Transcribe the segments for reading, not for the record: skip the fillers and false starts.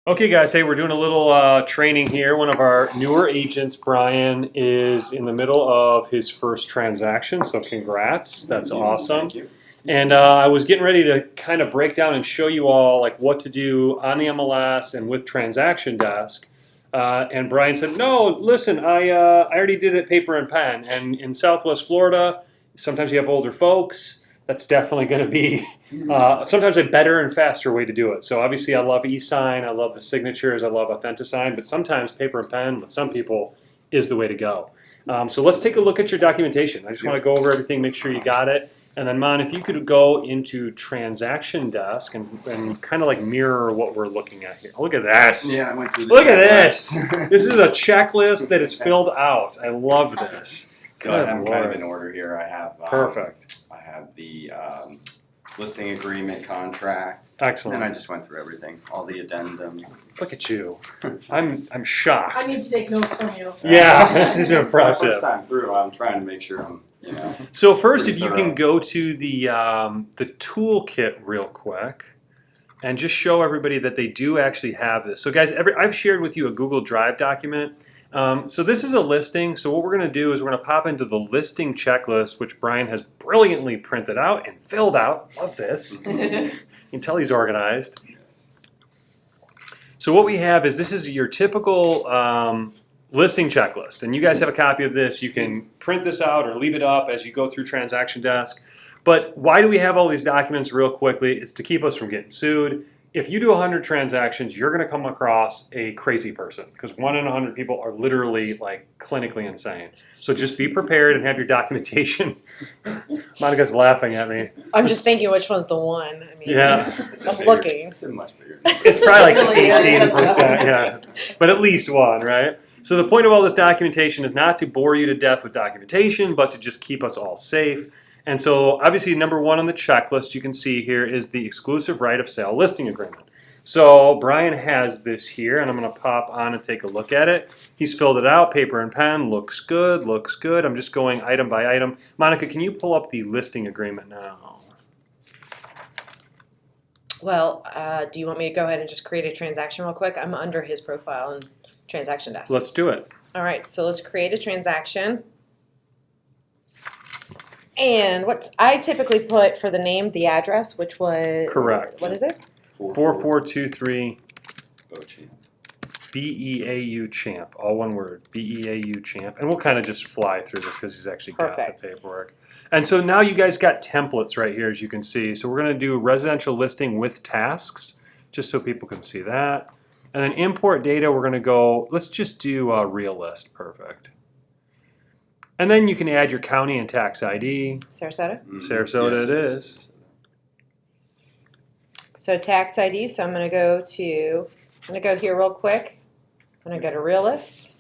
Okay, guys, hey, we're doing a little training here. One of our newer agents, Brian, is in the middle of his first transaction, so congrats. That's awesome. Thank you. And I was getting ready to kind of break down and show you all like what to do on the MLS and with Transaction Desk. And Brian said, "No, listen, I already did it paper and pen. And in Southwest Florida, sometimes you have older folks. That's definitely going to be sometimes a better and faster way to do it. So obviously, I love e-sign, I love the signatures, I love Authentisign, but sometimes paper and pen with some people is the way to go. So let's take a look at your documentation. I just want to go over everything, make sure you got it. And then, Mon, if you could go into Transaction Desk and kind of like mirror what we're looking at here. Look at this. Yeah, I went through the Look at checklist. this. This is a checklist that is filled out. I love this. So I have Good kind of Lord. an order here. I have Perfect. I have the listing agreement contract, Excellent. and I just went through everything, all the addendum. Look at you. I'm shocked. I need to take notes from you. Yeah, this is It's my impressive. first time through. I'm trying to make sure I'm, So first, Pretty if you can go to the toolkit real quick and just show everybody that they do actually have this. So guys, I've shared with you a Google Drive document. So this is a listing. So what we're going to do is we're going to pop into the listing checklist, which Brian has brilliantly printed out and filled out. Love this. You can tell he's organized. Yes. So what we have is this is your typical listing checklist, and you guys have a copy of this. You can print this out or leave it up as you go through Transaction Desk. But why do we have all these documents real quickly? It's to keep us from getting sued. If you do 100 transactions, you're going to come across a crazy person because 1 in 100 people are literally like clinically insane. So just be prepared and have your documentation. Monica's laughing at me. I'm just thinking which one's the one. I mean, Yeah. It's a I'm bigger- looking. It's a much bigger. It's probably like It really is. 18%, That's what I was yeah. But at least one, right? So the point of all this documentation is not to bore you to death with documentation, but to just keep us all safe. And so obviously number one on the checklist you can see here is the exclusive right of sale listing agreement. So Brian has this here, and I'm going to pop on and take a look at it. He's filled it out, paper and pen, looks good, looks good. I'm just going item by item. Monica, can you pull up the listing agreement now? Well, do you want me to go ahead and just create a transaction real quick? I'm under his profile in Transaction Desk. Let's do it. All right, so let's create a transaction. And what I typically put for the name, the address, which was Correct. What is it? 4423 Beauchamp. BEAU Champ, all one word, BEAU Champ. And we'll kind of just fly through this because he's actually got Perfect. the paperwork. And so now you guys got templates right here, as you can see. So we're going to do residential listing with tasks, just so people can see that. And then import data, we're going to go, let's just do a real list. Perfect. And then you can add your county and tax ID. Sarasota. Sarasota Yes, it yes. is. So tax ID. So I'm going to go here real quick. I'm going to go to Real List.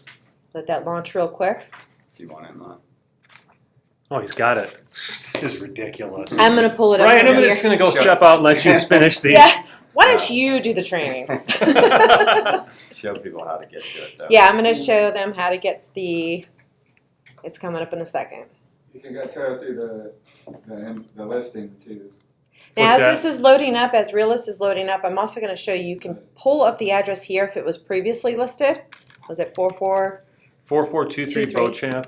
Let that launch real quick. Do you want it, Mom? Oh, he's got it. This is ridiculous. I'm going to pull it up Brian, over I'm here. just going to go Sure. step out and let you finish the. Yeah. Why don't you do the training? Show people how to get to it, though. Yeah, I'm going to show them how to get the. It's coming up in a second. You can go through the listing too. Now, What's as that? this is loading up, as Realist is loading up, I'm also going to show you can pull up the address here if it was previously listed. Was it 44? 4423 Beauchamp.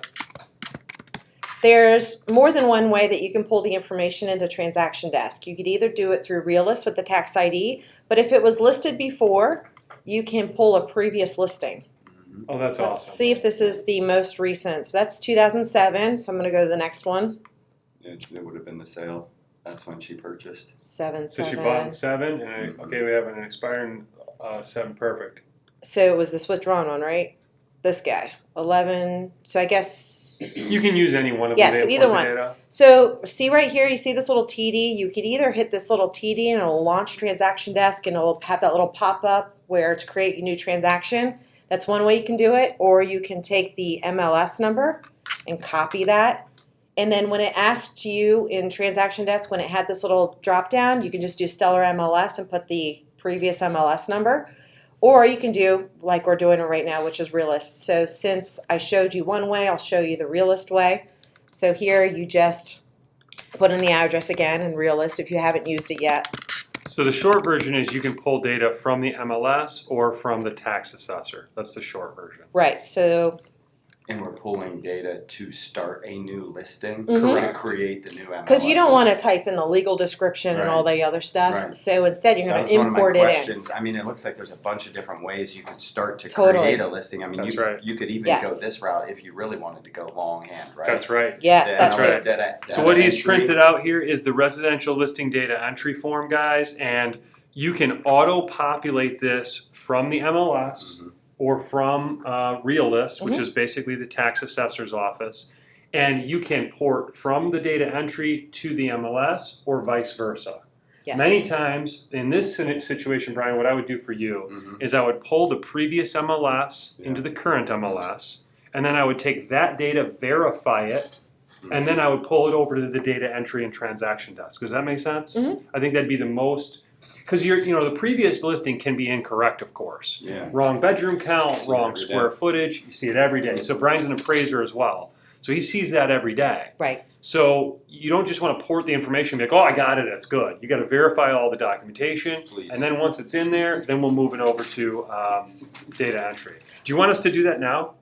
There's more than one way that you can pull the information into Transaction Desk. You could either do it through Realist with the tax ID, but if it was listed before, you can pull a previous listing. Oh, that's Let's awesome. see if this is the most recent. So that's 2007, so I'm going to go to the next one. It would have been the sale. That's when she purchased. 7, So 7. she bought in 7, and okay, we have an expiring 7. Perfect. So it was this withdrawn one, right? This guy. 11. So I guess. You can use any one of Yeah, them. so to either import the one. data. So see right here, you see this little TD? You could either hit this little TD and it'll launch Transaction Desk and it'll have that little pop-up where to create a new transaction. That's one way you can do it. Or you can take the MLS number and copy that. And then when it asked you in Transaction Desk, when it had this little drop down, you can just do Stellar MLS and put the previous MLS number. Or you can do like we're doing it right now, which is Realist. So since I showed you one way, I'll show you the Realist way. So here you just put in the address again in Realist if you haven't used it yet. So the short version is you can pull data from the MLS or from the tax assessor. That's the short version. Right, so, And we're pulling data to start a new listing, Mhm. to create the new MLS. because you don't want to listing. type in the legal description and all Right. the other stuff. Right. So instead, you're That going was to one of my import it in. questions. I mean, it looks like there's a bunch of different ways you could start to Totally. create a listing. I mean, That's you right. you could even Yes. go this route if you really wanted to go longhand, right? That's right. Yes, Then that's right. right. So what he's printed out here is the residential listing data entry form, guys, and you can auto-populate this from the MLS Mhm. or from Realist, which Mhm. is basically the tax assessor's office, and you can port from the data entry to the MLS or vice versa. Yes. Many times in this situation, Brian, what I would do for you Mhm. is I would pull the previous MLS Yeah. into the current MLS, and then I would take that data, verify it, and then I would pull it over to the data entry and transaction desk. Does that make sense? Mhm. I think that'd be the most, because the previous listing can be incorrect, of course. Yeah. Wrong bedroom count, See it wrong every square footage. You see it every day. So Brian's an appraiser as well, so he sees that every day. Right. So you don't just want to port the information and be like, oh, I got it, it's good. You got to verify all the documentation, Please. and then once it's in there, then we'll move it over to data entry. Do you want us to do that now,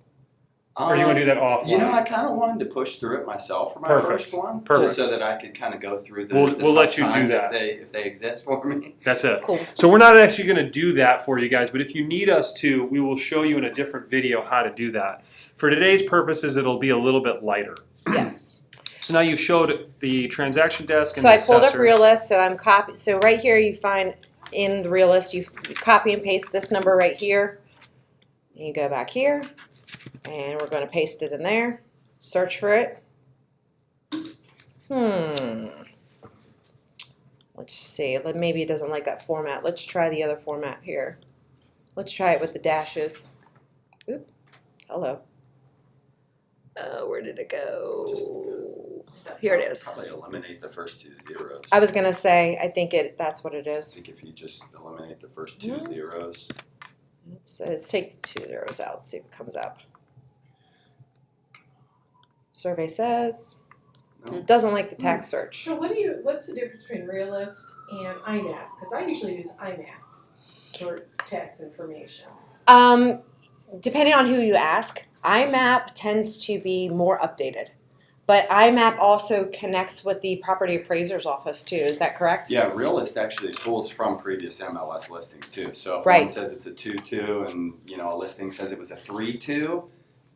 or do you want to do that offline? You know, I kind of wanted to push through it myself for my Perfect. first one, Perfect. just so that I could kind of go through the. We'll the let tough you do times that. if they exist for me. That's it. Cool. So we're not actually going to do that for you guys, but if you need us to, we will show you in a different video how to do that. For today's purposes, it'll be a little bit lighter. Yes. So now you've showed the transaction desk and So the I pulled up assessor. Realist, so I'm copy. So right here, you find in the Realist, you copy and paste this number right here. And you go back here, and we're going to paste it in there. Search for it. Let's see. Maybe it doesn't like that format. Let's try the other format here. Let's try it with the dashes. Oop. Hello. Where did it go? Here it is. Probably eliminate the first two zeros. I was gonna say, I think that's what it I is. think if you just eliminate the first two Mhm. zeros. Let's take the 2 zeros out, see what comes up. Survey says, No. it doesn't like the tax search. So what's the difference between Realist and IMAP? Because I usually use IMAP for tax information. Depending on who you ask, IMAP tends to be more updated. But IMAP also connects with the property appraiser's office too, is that correct? Yeah, Realist actually pulls from previous MLS listings too. So if Right. one says it's a 2-2 and a listing says it was a 3-2,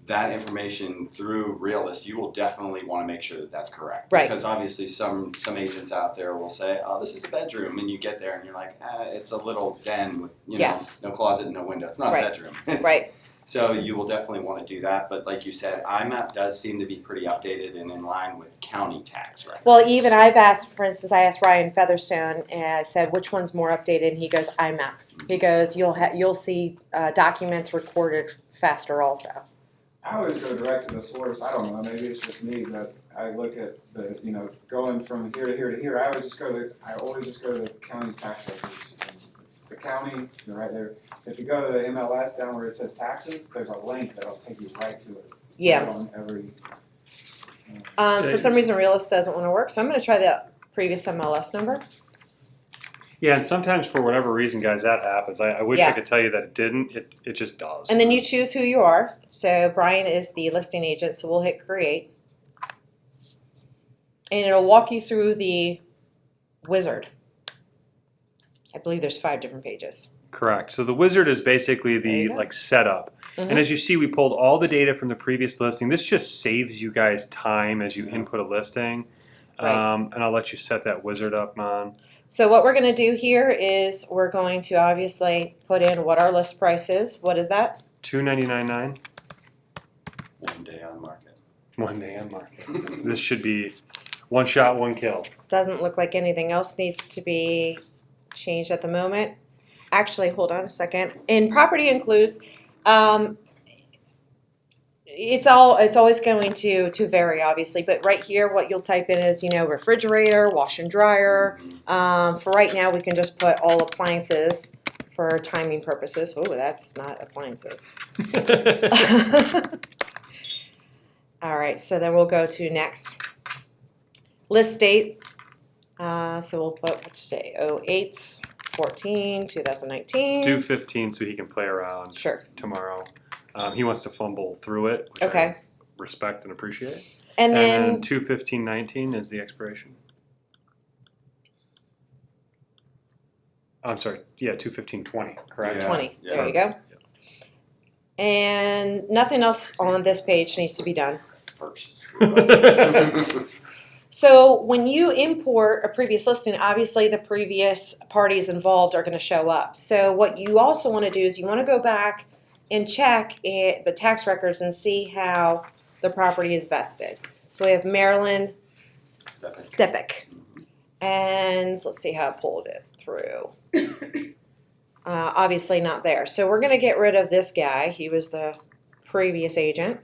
that information through Realist, you will definitely want to make sure that that's correct. Right. Because obviously some agents out there will say, oh, this is a bedroom, and you get there and you're like, it's a little den with Yeah. no closet and no window. It's not Right. a bedroom. It's- Right. So you will definitely want to do that. But like you said, IMAP does seem to be pretty updated and in line with county tax records. Well, even I've asked, for instance, I asked Ryan Featherstone, and I said, which one's more updated? And he goes, IMAP. He goes, you'll see documents recorded faster also. I always go direct to the source. I don't know, maybe it's just me, but I look at the, going from here to here to here, I always just go to the county tax records. And it's the county, you're right there. If you go to the MLS down where it says taxes, there's a link that'll take you right to it. Yeah. Right on every, For some reason, Realist doesn't want to work, so I'm going to try the previous MLS number. Yeah, and sometimes for whatever reason, guys, that happens. I wish I Yeah. could tell you that it didn't. It just does. And then you choose who you are. So Brian is the listing agent, so we'll hit create. And it'll walk you through the wizard. I believe there's 5 different pages. Correct. So the wizard is basically There you the go. setup. Mhm. And as you see, we pulled all the data from the previous listing. This just saves you guys time as you input a listing. Right. And I'll let you set that wizard up, Mon. So what we're going to do here is we're going to obviously put in what our list price is. What is that? $299.9. One day on market. One day on market. This should be one shot, one kill. Doesn't look like anything else needs to be changed at the moment. Actually, hold on a second. In property includes, it's always going to vary, obviously. But right here, what you'll type in is refrigerator, wash and dryer. For right now, we can just put all appliances for timing purposes. Oh, that's not appliances. All right, so then we'll go to next. List date. So we'll put, let's say, 08. 14, 2019. Do 15 so he can play around Sure. tomorrow. He wants to fumble through it, which Okay. I respect and appreciate. And then, 2/15/19 is the expiration. I'm sorry, yeah, 2/15/20, correct? Yeah. 20. There you go. And nothing else on this page needs to be done. First. So when you import a previous listing, obviously the previous parties involved are going to show up. So what you also want to do is you want to go back and check the tax records and see how the property is vested. So we have Marilyn Stepik. And let's see how I pulled it through. Obviously not there. So we're going to get rid of this guy. He was the previous agent.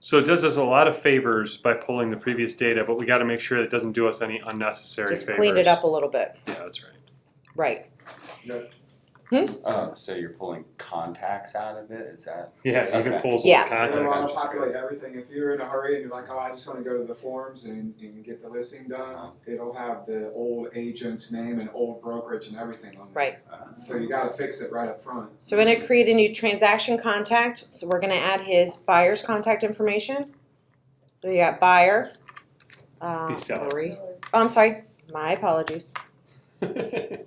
So it does us a lot of favors by pulling the previous data, but we got to make sure it doesn't do us any unnecessary Just favors. clean it up a little bit. Yeah, that's right. Right. So you're pulling contacts out of it? Is that? Yeah, you can Okay. pull some Yeah. It'll contacts. auto populate everything. If you're in a hurry and you're like, oh, I just wanna go to the forms and get the listing done, it'll have the old agent's name and old brokerage and everything on it. Right. So you gotta fix it right up front. So we're going to create a new transaction contact. So we're going to add his buyer's contact information. So we got buyer. Be seller. Lori. Oh, I'm sorry. My apologies. That's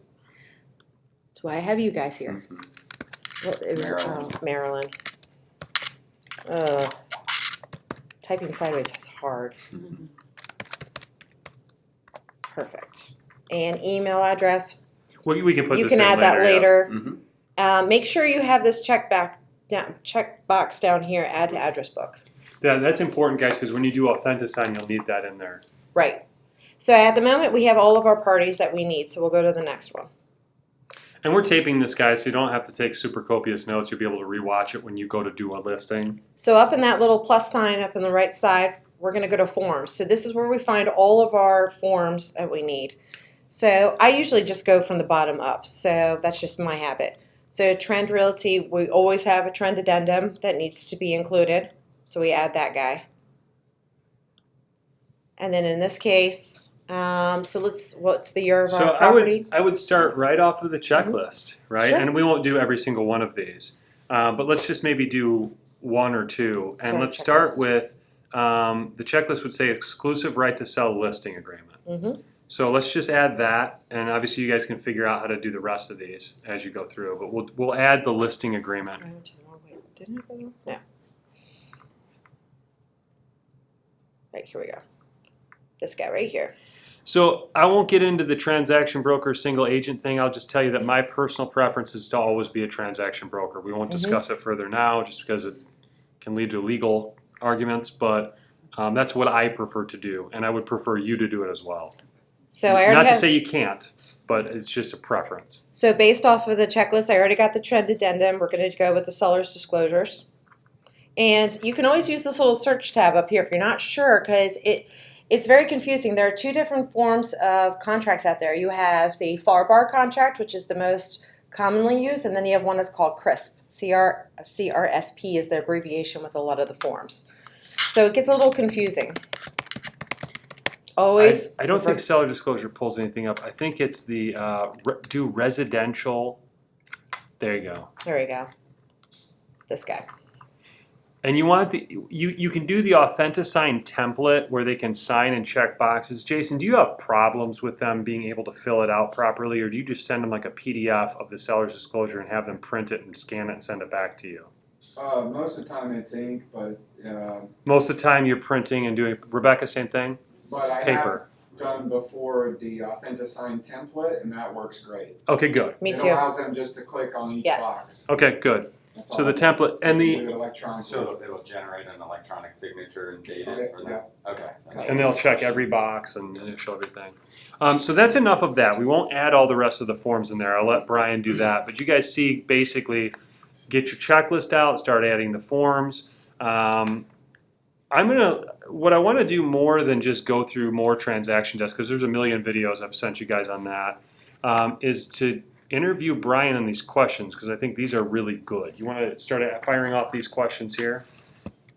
why I have you guys here. What, it was, Marilyn. Marilyn. Typing sideways is hard. Perfect. And email address. We can put You this can in add that yeah. later. Mm-hmm. Make sure you have this check box down here, add to address book. Yeah, that's important, guys, because when you do Authentisign, you'll need that in there. Right. So at the moment, we have all of our parties that we need. So we'll go to the next one. And we're taping this, guys, so you don't have to take super copious notes. You'll be able to rewatch it when you go to do a listing. So up in that little plus sign up on the right side, we're going to go to forms. So this is where we find all of our forms that we need. So I usually just go from the bottom up. So that's just my habit. So Trend Realty, we always have a trend addendum that needs to be included. So we add that guy. And then in this case, what's the year of So our property? I would start right off of the checklist, right? Sure. And we won't do every single one of these, but let's just maybe do one or two. And Sorry, let's start checklist. with the checklist would say exclusive right to sell listing agreement. Mm-hmm. So let's just add that, and obviously you guys can figure out how to do the rest of these as you go through. But we'll add the listing agreement. I went to the wrong way. Didn't I go the wrong? No. Right, here we go. This guy right here. So I won't get into the transaction broker single agent thing. I'll just tell you that my personal preference is to always be a transaction broker. We won't discuss it further now just because it can lead to legal arguments, but that's what I prefer to do, and I would prefer you to do it as well. So I already Not to have, say you can't, but it's just a preference. so based off of the checklist, I already got the trend addendum. We're going to go with the seller's disclosures. And you can always use this little search tab up here if you're not sure, because it's very confusing. There are two different forms of contracts out there. You have the FAR bar contract, which is the most commonly used, and then you have one that's called CRISP. CRSP is the abbreviation with a lot of the forms. So it gets a little confusing. Always. I don't think seller disclosure pulls anything up. I think it's the do residential. There you go. There we go. This guy. And you want you can do the Authentisign template where they can sign and check boxes. Jason, do you have problems with them being able to fill it out properly, or do you just send them like a PDF of the seller's disclosure and have them print it and scan it and send it back to you? Most of the time it's ink, but Most of the time you're printing and doing. Rebecca, same thing. I Paper. have done before the Authentisign template, and that works great. Okay, good. Me It too. allows them just to click on each Yes. box. Okay, good. That's So all. the template and Do the it electronically. So it'll generate an electronic signature and date it for the, okay. and they'll check every box and initial everything. So that's enough of that. We won't add all the rest of the forms in there. I'll let Brian do that. But you guys see, basically, get your checklist out, start adding the forms. What I want to do more than just go through more transaction desks, because there's a million videos I've sent you guys on that, is to interview Brian on these questions, because I think these are really good. You want to start firing off these questions here?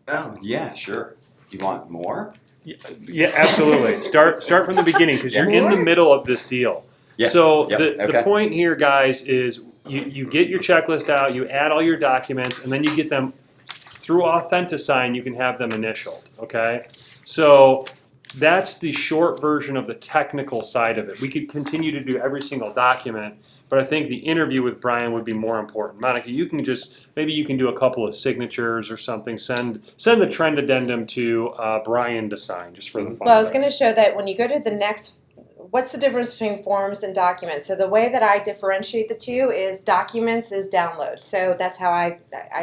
Oh, yeah, sure. You want more? Yeah, absolutely. Start from the beginning, because you're in the middle of this deal. Yeah. So Yep. the Okay. point here, guys, is you get your checklist out, you add all your documents, and then you get them through Authentisign. You can have them initialed. Okay, so that's the short version of the technical side of it. We could continue to do every single document, but I think the interview with Brian would be more important. Monica, you can maybe you can do a couple of signatures or something. Send the trend addendum to Brian to sign just for the fun. Well, I was of it. going to show that when you go to the next, what's the difference between forms and documents? So the way that I differentiate the two is documents is download. So that's how I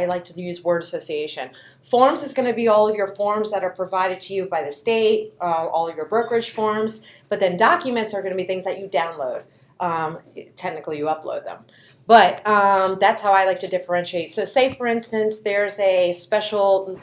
like to use word association. Forms is going to be all of your forms that are provided to you by the state, all of your brokerage forms. But then documents are going to be things that you download. Technically, you upload them. But that's how I like to differentiate. So say, for instance, there's a special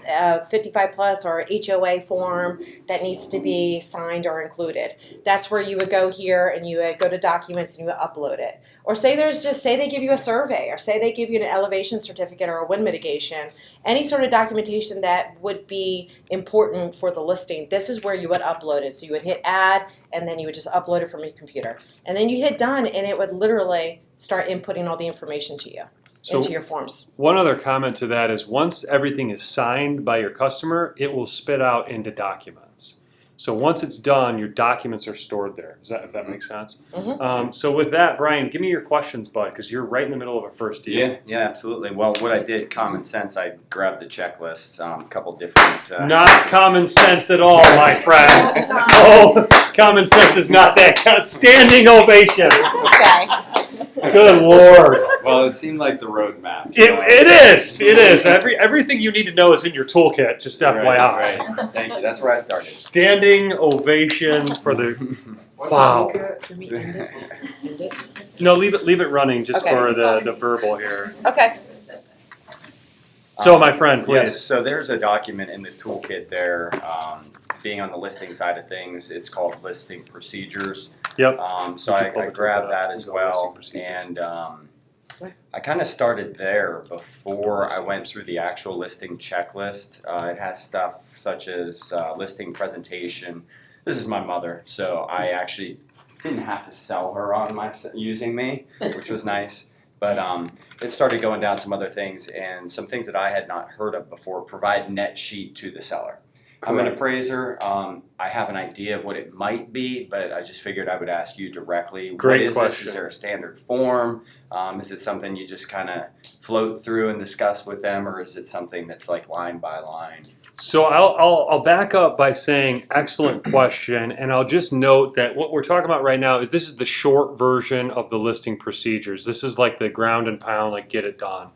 55 plus or HOA form that needs to be signed or included. That's where you would go here and you would go to documents and you would upload it. Or say they give you a survey, or say they give you an elevation certificate or a wind mitigation, any sort of documentation that would be important for the listing. This is where you would upload it. So you would hit add and then you would just upload it from your computer. And then you hit done and it would literally start inputting all the information to you into your forms. One other comment to that is once everything is signed by your customer, it will spit out into documents. So once it's done, your documents are stored there. If that makes sense? Mhm. So with that, Brian, give me your questions, bud, because you're right in the middle of a first deal. Yeah, absolutely. Well, what I did, common sense, I grabbed the checklist, a couple different. Not common sense at all, my friend. It's not. Oh, common sense is not that. Standing ovation. This guy. Good Lord. Well, it seemed like the roadmap. It is. Everything you need to know is in your toolkit, just FYI. Right. Thank you. That's where I started. Standing ovation for the. What's Wow. the toolkit? Can we end this? End it? No, leave it running just Okay. for the verbal here. Okay. So, my friend, please. Yes, so there's a document in the toolkit there. Being on the listing side of things, it's called listing procedures. Yep. So Would you pull I the grabbed toolkit up? that as We'll go listing well, procedures. and I kind of started there before I went through the actual listing checklist. It has stuff such as listing presentation. This is my mother, so I actually didn't have to sell her on using me, which was nice. But it started going down some other things and some things that I had not heard of before. Provide net sheet to the seller. I'm an appraiser. I have an idea of what it might be, but I just figured I would ask you directly. Great what is question. this? Is there a standard form? Is it something you just kind of float through and discuss with them, or is it something that's like line by line? So I'll back up by saying excellent question, and I'll just note that what we're talking about right now is this is the short version of the listing procedures. This is like the ground and pound, like get it done.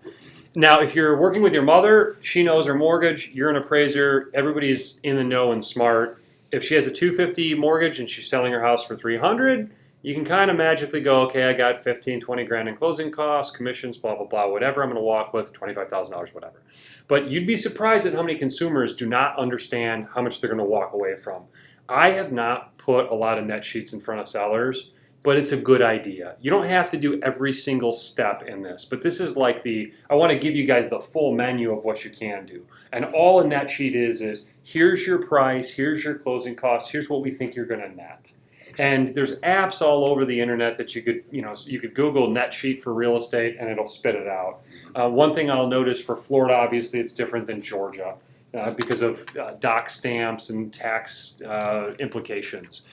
Now, if you're working with your mother, she knows her mortgage, you're an appraiser, everybody's in the know and smart. If she has a $250 mortgage and she's selling her house for $300, you can kind of magically go, okay, I got 15, 20 grand in closing costs, commissions, blah, blah, blah, whatever I'm going to walk with, $25,000, whatever. But you'd be surprised at how many consumers do not understand how much they're going to walk away from. I have not put a lot of net sheets in front of sellers, but it's a good idea. You don't have to do every single step in this, but this is like I want to give you guys the full menu of what you can do. And all a net sheet is here's your price, here's your closing costs, here's what we think you're going to net. And there's apps all over the internet that you could Google net sheet for real estate and it'll spit it out. One thing I'll notice for Florida, obviously it's different than Georgia because of doc stamps and tax implications.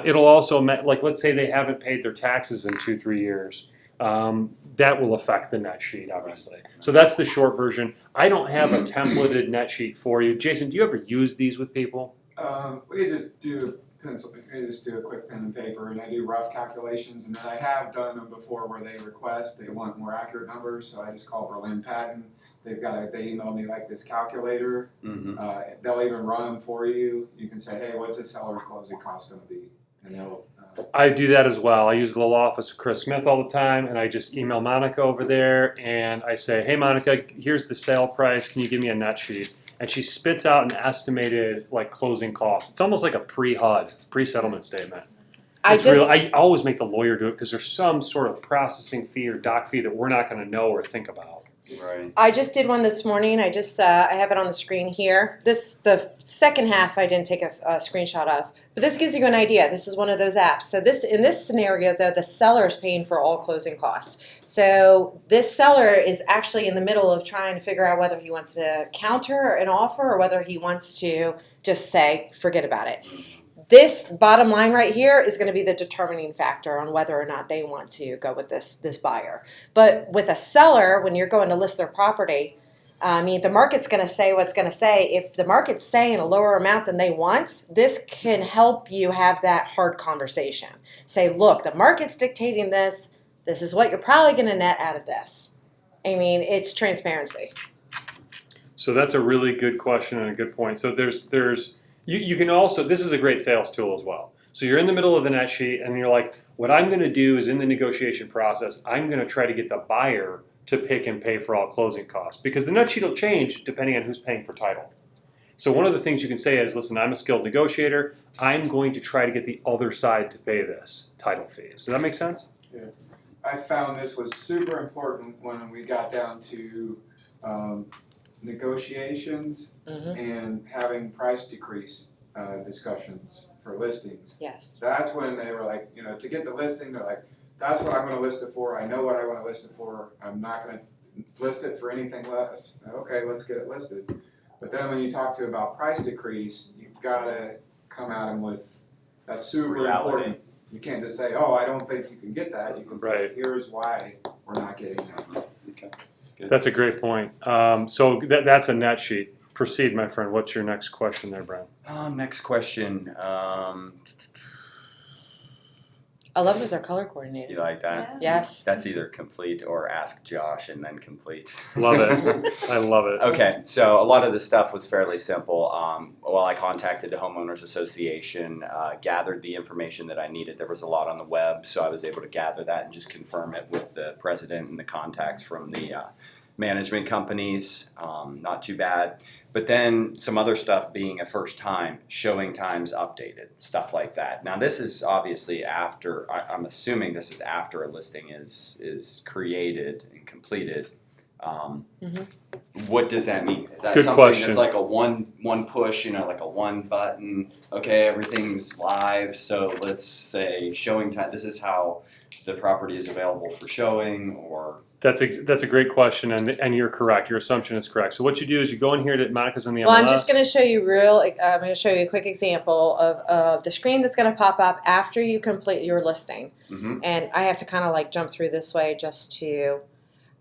It'll also, like let's say they haven't paid their taxes in 2-3 years. That will affect the net sheet, obviously. So that's the short version. I don't have a templated net sheet for you. Jason, do you ever use these with people? We just do a quick pen and paper, and I do rough calculations, and then I have done them before where they want more accurate numbers, so I just call Berlin Patton. They email me like this calculator. Mm-hmm. They'll even run them for you. You can say, hey, what's the seller's closing cost going to be? And they'll. I do that as well. I use the little office of Chris Smith all the time, and I just email Monica over there, and I say, hey, Monica, here's the sale price. Can you give me a net sheet? And she spits out an estimated like closing cost. It's almost like a pre-HUD, pre-settlement statement. I always make the lawyer do it because there's some sort of processing fee or doc fee that we're not going to know or think about. Right. I just did one this morning. I have it on the screen here. The second half I didn't take a screenshot of, but this gives you an idea. This is one of those apps. So in this scenario though, the seller is paying for all closing costs. So this seller is actually in the middle of trying to figure out whether he wants to counter an offer or whether he wants to just say, forget about it. This bottom line right here is going to be the determining factor on whether or not they want to go with this buyer. But with a seller, when you're going to list their property, I mean, the market's going to say what's going to say. If the market's saying a lower amount than they want, this can help you have that hard conversation. Say, look, the market's dictating this. This is what you're probably going to net out of this. I mean, it's transparency. So that's a really good question and a good point. So you can also, this is a great sales tool as well. So you're in the middle of the net sheet and you're like, what I'm going to do is in the negotiation process, I'm going to try to get the buyer to pick and pay for all closing costs, because the net sheet will change depending on who's paying for title. So one of the things you can say is, listen, I'm a skilled negotiator. I'm going to try to get the other side to pay this title fees. Does that make sense? Yeah. I found this was super important when we got down to negotiations and having price decrease discussions for listings. Yes. That's when they were like, to get the listing, they're like, that's what I'm going to list it for. I know what I want to list it for. I'm not going to list it for anything less. Okay, let's get it listed. But then when you talk to about price decrease, you've got to come at them with, that's super important. You can't just say, oh, I don't think you can get that. You can say, Right. here's why we're not getting that. Okay. That's a great point. So that's a net sheet. Proceed, my friend. What's your next question there, Brian? Next question. I love that they're color coordinated. You like that? Yes. That's either complete or ask Josh and then complete. Love it. I love it. Okay, so a lot of the stuff was fairly simple. Well, I contacted the homeowners association, gathered the information that I needed. There was a lot on the web, so I was able to gather that and just confirm it with the president and the contacts from the management companies. Not too bad. But then some other stuff being a first time, showing times updated, stuff like that. Now this is obviously after, I'm assuming this is after a listing is created and completed. What does that mean? Is that Good something question. that's like a one push, like a one button, okay, everything's live, so let's say showing time, this is how the property is available for showing, or? That's a great question, and you're correct. Your assumption is correct. So what you do is you go in here to Monica's on the MLS. Well, I'm just going to show you I'm going to show you a quick example of the screen that's going to pop up after you complete your listing. And I have to kind of like jump through this way just to,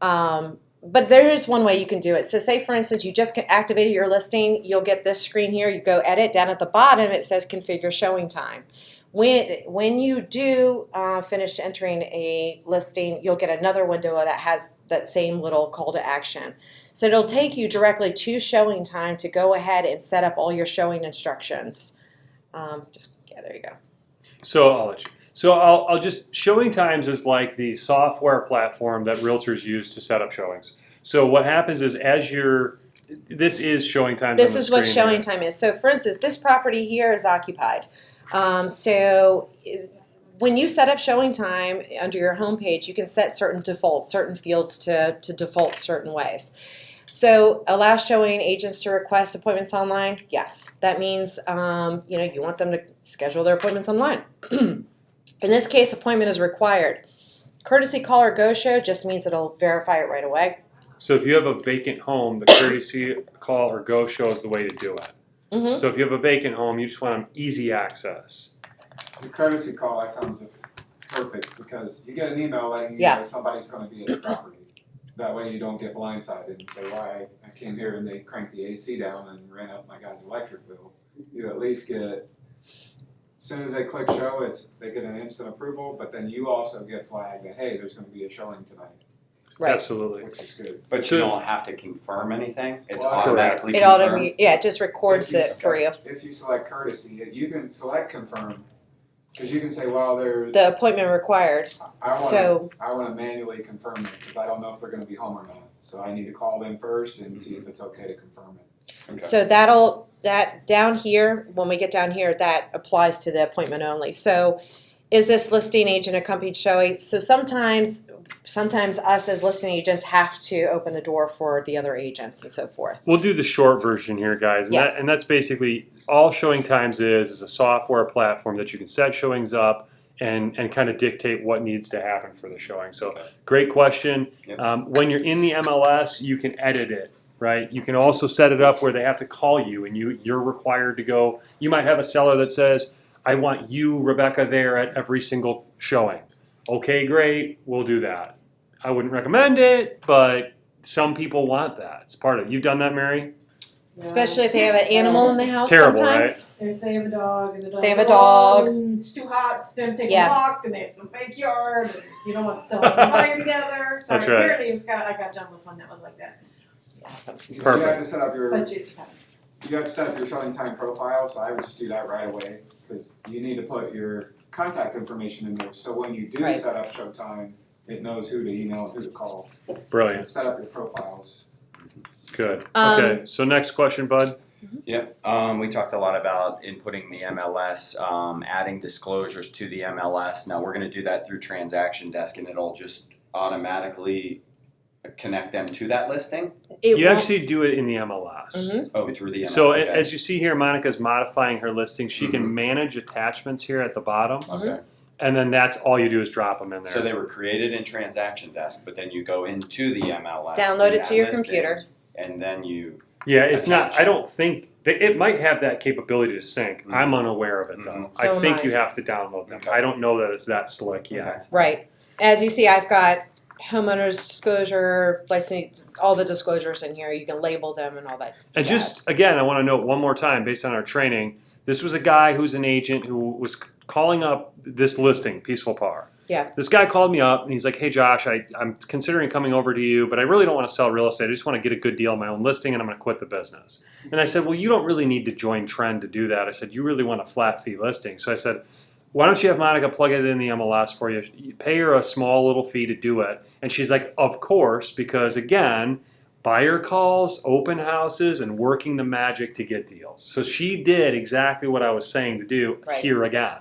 but there is one way you can do it. So say for instance, you just activated your listing, you'll get this screen here, you go edit, down at the bottom it says configure showing time. When you do finish entering a listing, you'll get another window that has that same little call to action. So it'll take you directly to showing time to go ahead and set up all your showing instructions. There you go. So I'll let you. So I'll just, showing times is like the software platform that realtors use to set up showings. So what happens is this is showing times. This on the is what screen showing here. time is. So for instance, this property here is occupied. So when you set up showing time under your homepage, you can set certain defaults, certain fields to default certain ways. So allow showing agents to request appointments online. Yes, that means you want them to schedule their appointments online. In this case, appointment is required. Courtesy call or go show just means it'll verify it right away. So if you have a vacant home, the courtesy call or go show is the way to do it. So if you have a vacant home, you just want easy access. The courtesy call I found is perfect because you get an email letting you know somebody's going to be at the property. That way you don't get blindsided and say, why I came here and they cranked the AC down and ran up my guy's electric bill. You at least get, as soon as they click show, they get an instant approval, but then you also get flagged that, hey, there's going to be a showing tonight, Right. Absolutely. which is good. But you don't have to confirm anything, it's Well, automatically It confirmed. it just records it for you. If you select courtesy, you can select confirm, because you can say, well, there's, The appointment required. I So want to manually confirm it because I don't know if they're going to be home or not. So I need to call them first and see if it's okay to confirm it. Okay. So that down here, when we get down here, that applies to the appointment only. So is this listing agent accompanied showing? So sometimes us as listing agents have to open the door for the other agents and so forth. We'll do the short version here, guys, and, Yeah. that's basically all Showing Times is a software platform that you can set showings up and kind of dictate what needs to happen for the showing. So, great question. Yep. When you're in the MLS, you can edit it, right? You can also set it up where they have to call you, and you're required to go. You might have a seller that says, "I want you, Rebecca, there at every single showing." Okay, great, we'll do that. I wouldn't recommend it, but some people want that. It's part of it. You've done that, Mary? Especially if they have an animal in the house terrible, sometimes. If they have a dog and the dog's They have a alone dog. and it's too hot for them to take Yeah. a walk and they have to go backyard and you don't want to sell them fire together. Sorry, That's right. apparently I got done with one that was like that. Awesome. You Perfect. have to set up your, But it's kind of, you have to set up your showing time profile, so I would just do that right away, because you need to put your contact information in there, so when you do Right. set up Showtime, it knows who to email and who to call. Brilliant. So set up your profiles. Good. Um, Okay, so next question, Bud. Yep. We talked a lot about inputting the MLS, adding disclosures to the MLS. Now we're going to do that through Transaction Desk, and it'll just automatically connect them to that listing. It You won't- actually do it in the MLS. Mhm. Oh, through the MLS. So okay. as you see here, Monica's modifying her listing. She Mhm. can manage attachments here at the bottom, Okay. and then that's all you do is drop them in there. So they were created in Transaction Desk, but then you go into the MLS. Download in it to that your listing, computer. and then you. yeah, it's not. Attach I it. don't think it might have that capability to sync. Mhm. I'm unaware of it though. Mhm. So I am think I. you have to download them. Okay. I don't know that it's that slick yet. Right. As you see, I've got homeowners disclosure, license, all the disclosures in here. You can label them and all that. And jazz. just again, I want to note one more time, based on our training, this was a guy who's an agent who was calling up this listing, Peaceful Par. Yeah. This guy called me up and he's like, "Hey Josh, I'm considering coming over to you, but I really don't want to sell real estate. I just want to get a good deal on my own listing, and I'm going to quit the business." And I said, "Well, you don't really need to join Trend to do that." I said, "You really want a flat fee listing." So I said, "Why don't you have Monica plug it in the MLS for you? You pay her a small little fee to do it." And she's like, "Of course," because again, buyer calls, open houses, and working the magic to get deals. So she did exactly what I was saying to do Right. here again.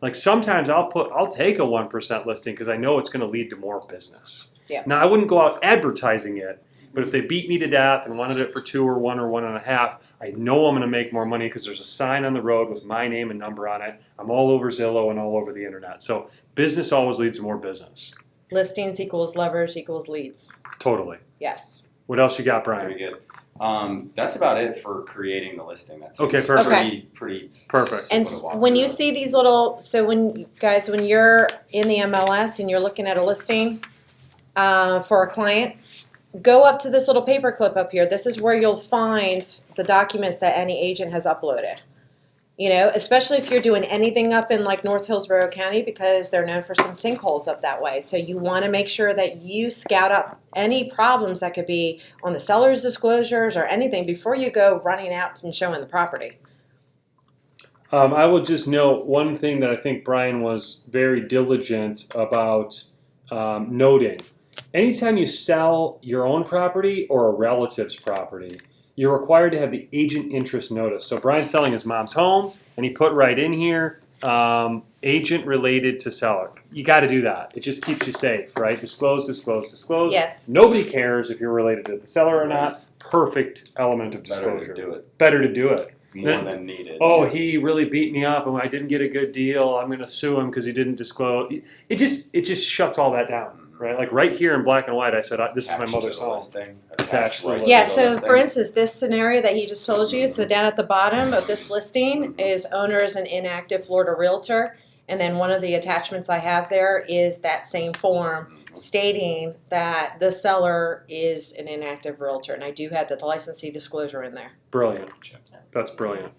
Like sometimes I'll take a 1% listing because I know it's going to lead to more business. Yeah. Now I wouldn't go out advertising it, but if they beat me to death and wanted it for 2 or 1 or 1.5, I know I'm going to make more money because there's a sign on the road with my name and number on it. I'm all over Zillow and all over the internet. So business always leads to more business. Listings equals leverage equals leads. Totally. Yes. What else you got, Very Brian? good. That's about it for creating the listing. That's Okay, perfect. Pretty Perfect. And when you see these little, so when you're in the MLS and you're looking at a listing for a client, go up to this little paper clip up here. This is where you'll find the documents that any agent has uploaded. You know, especially if you're doing anything up in like North Hillsborough County, because they're known for some sinkholes up that way. So you want to make sure that you scout out any problems that could be on the seller's disclosures or anything before you go running out and showing the property. I will just note one thing that I think Brian was very diligent about noting. Anytime you sell your own property or a relative's property, you're required to have the agent interest notice. So Brian's selling his mom's home, and he put right in here, agent related to seller. You got to do that. It just keeps you safe, right? Disclose, disclose, disclose. Yes. Nobody cares if you're related to the seller or not. Perfect element of better disclosure. to do it Better to do it. more than needed. Oh, he really beat me up and I didn't get a good deal. I'm going to sue him because he didn't disclose. It just shuts all that down, right? Like right here in black and white, I said, this is my Attached to mother's the home. listing. Attached to the right listing. Yeah, the so listing. for instance, this scenario that he just told you, so down at the bottom of this listing is owner is an inactive Florida realtor. And then one of the attachments I have there is that same form stating that the seller is an inactive realtor. And I do have the licensee disclosure in there. Brilliant. That's brilliant.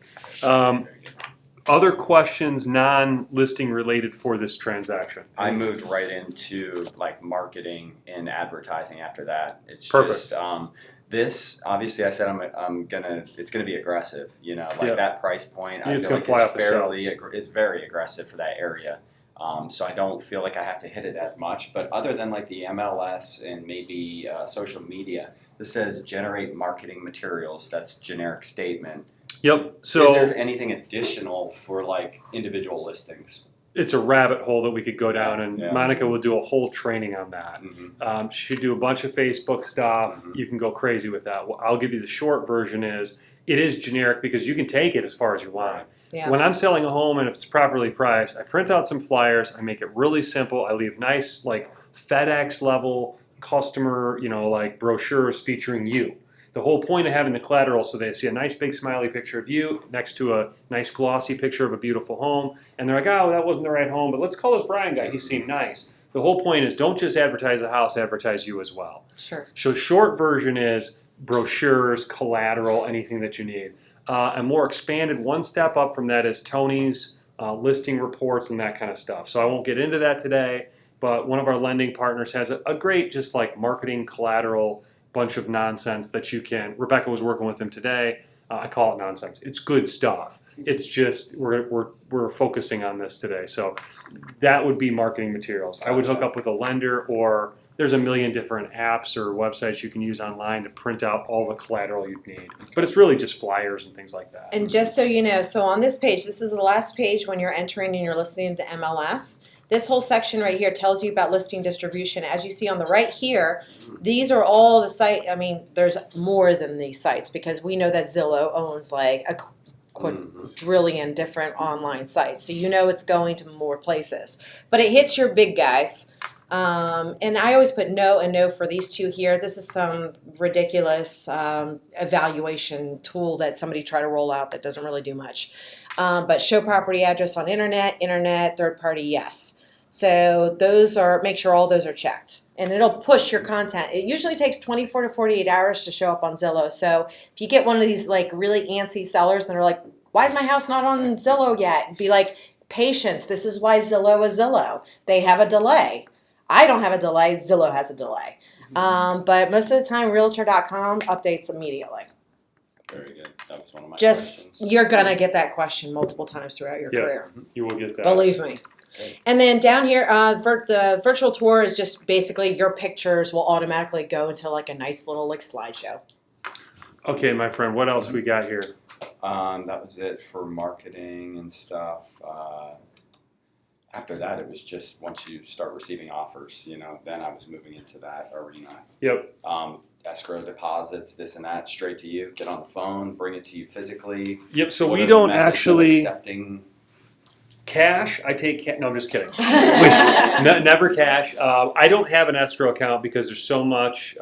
Other questions non-listing related for this transaction? I moved right into like marketing and advertising after that. It's Perfect. just this obviously I said it's gonna be aggressive, like Yeah. that price point. I It's feel gonna like fly it's off the fairly shelves. it's very aggressive for that area. So I don't feel like I have to hit it as much. But other than like the MLS and maybe social media, this says generate marketing materials. That's generic statement. Yep. Is So there anything additional for like individual listings? it's a rabbit hole that we could go down, and Yeah. Monica will do a whole training on that. Mhm. She'd do a bunch of Facebook stuff. Mhm. You can go crazy with that. Well, I'll give you the short version is it is generic because you can take it as far as you want. Yeah. When I'm selling a home and if it's properly priced, I print out some flyers. I make it really simple. I leave nice like FedEx level customer, like brochures featuring you. The whole point of having the collateral so they see a nice big smiley picture of you next to a nice glossy picture of a beautiful home. And they're like, oh, that wasn't the right home, but let's call this Brian guy. He seemed nice. The whole point is don't just advertise the house, advertise you as well. Sure. So short version is brochures, collateral, anything that you need. A more expanded one step up from that is Tony's listing reports and that kind of stuff. So I won't get into that today, but one of our lending partners has a great just like marketing collateral bunch of nonsense that you can. Rebecca was working with him today. I call it nonsense. It's good stuff. It's just we're focusing on this today. So that would be marketing materials. I would hook up with a lender, or there's a million different apps or websites you can use online to print out all the collateral you'd need. But it's really just flyers and things like that. And just so you know, so on this page, this is the last page when you're entering and you're listening to MLS. This whole section right here tells you about listing distribution. As you see on the right here, these are all the site. I mean, there's more than these sites because we know that Zillow owns like a quadrillion different online sites. So you know it's going to more places. But it hits your big guys. And I always put no and no for these two here. This is some ridiculous evaluation tool that somebody tried to roll out that doesn't really do much. But show property address on internet, third party, yes. So those are, make sure all those are checked. And it'll push your content. It usually takes 24 to 48 hours to show up on Zillow. So if you get one of these like really antsy sellers that are like, why is my house not on Zillow yet? Be like, patience, this is why Zillow is Zillow. They have a delay. I don't have a delay, Zillow has a delay. But most of the time, Realtor.com updates immediately. Very good. That was one of my Just, questions. you're going to get that question multiple times throughout your Yeah. career. You will get that. Believe me. Okay. And then down here, the virtual tour is just basically your pictures will automatically go into like a nice little like slideshow. Okay, my friend, what else we got here? That was it for marketing and stuff. After that, it was just once you start receiving offers, then I was moving into that arena. Yep. Escrow deposits, this and that, straight to you. Get on the phone, bring it to you physically. Yep, so What we are the don't methods of actually accepting. cash. I take no, I'm just kidding. Never cash. I don't have an escrow account because there's so much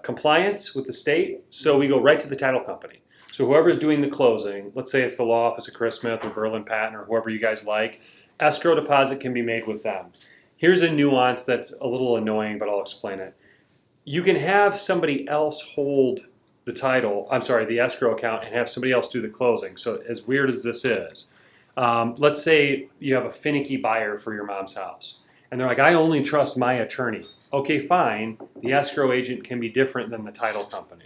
compliance with the state. So we go right to the title company. So whoever's doing the closing, let's say it's the law office of Chris Smith or Berlin Patton or whoever you guys like, escrow deposit can be made with them. Here's a nuance that's a little annoying, but I'll explain it. You can have somebody else hold the escrow account and have somebody else do the closing. So as weird as this is, let's say you have a finicky buyer for your mom's house. And they're like, I only trust my attorney. Okay, fine. The escrow agent can be different than the title company.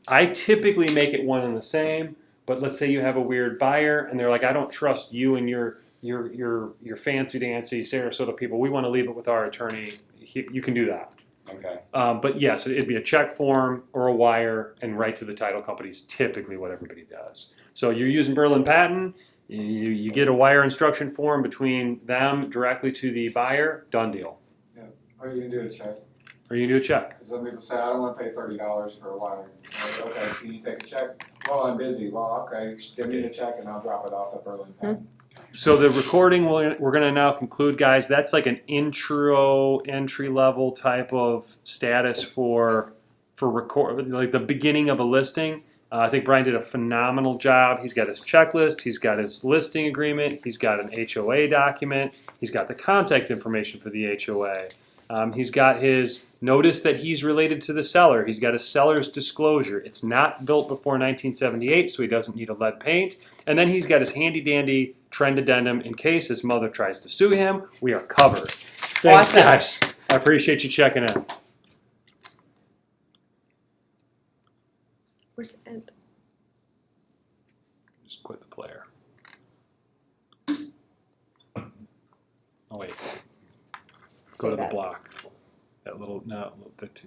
I typically make it one and the same, but let's say you have a weird buyer and they're like, I don't trust you and your fancy dancy Sarasota people. We want to leave it with our attorney. You can do that. Okay. But yes, it'd be a check form or a wire and right to the title company is typically what everybody does. So you're using Berlin Patton, you get a wire instruction form between them directly to the buyer, done deal. Or you can do a check. Or you can do a check. Because some people say, I don't want to pay $30 for a wire. Like, okay, can you take a check? Well, I'm busy. Well, okay, give me the check and I'll drop it off at Berlin Patton. So the recording we're going to now conclude, guys. That's like an entry level type of status for record, like the beginning of a listing. I think Brian did a phenomenal job. He's got his checklist. He's got his listing agreement. He's got an HOA document. He's got the contact information for the HOA. He's got his notice that he's related to the seller. He's got a seller's disclosure. It's not built before 1978, so he doesn't need a lead paint. And then he's got his handy-dandy trend addendum in case his mother tries to sue him. We are covered. Thanks, Awesome. guys. I appreciate you checking in. Where's the end? Just quit the player. Oh, wait. Go to the Save as. block. That little, no, the two.